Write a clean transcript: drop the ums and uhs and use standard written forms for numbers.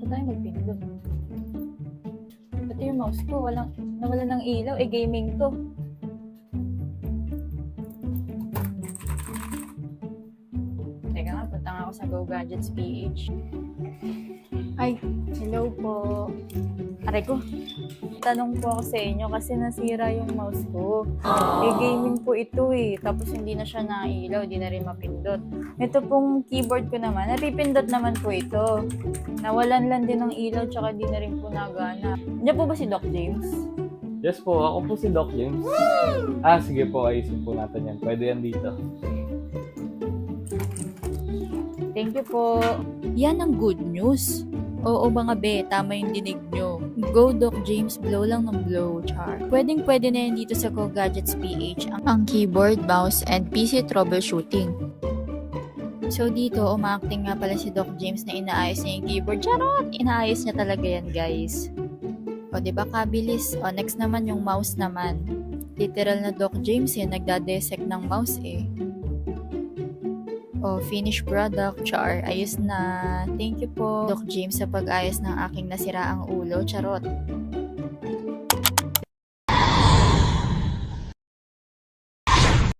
Saan tayo magpindot? Ito yung mouse ko. Nawala ng ilaw. Gaming to. Teka nga, punta nga ako sa Go Gadgets PH. Ay, hello po. Aray ko. Tanong po ako sa inyo kasi nasira yung mouse ko. Gaming po ito Tapos hindi na siya nailaw, hindi na rin mapindot. Ito pong keyboard ko naman, napipindot naman po ito. Nawalan lang din ng ilaw tsaka di na rin po nagana. Diyan po ba si Doc James? Yes po, ako po si Doc James. Sige po, ayusin po natin yan. Pwede yan dito. Thank you po. Yan ang good news. Oo mga be, tama yung dinig nyo. Go Doc James, blow lang ng blow, char. Pwedeng-pwede na yan dito sa Go Gadgets PH ang keyboard, mouse, and PC troubleshooting. So dito, umaacting nga pala si Doc James na inaayos niya yung keyboard. Charot! Inaayos niya talaga yan, guys. O, diba kabilis? O, next naman yung mouse naman. Literal na Doc James nagdadesect ng mouse O, finished product, char. Ayos na. Thank you po, Doc James, sa pag-ayos ng aking nasiraang ulo. Charot.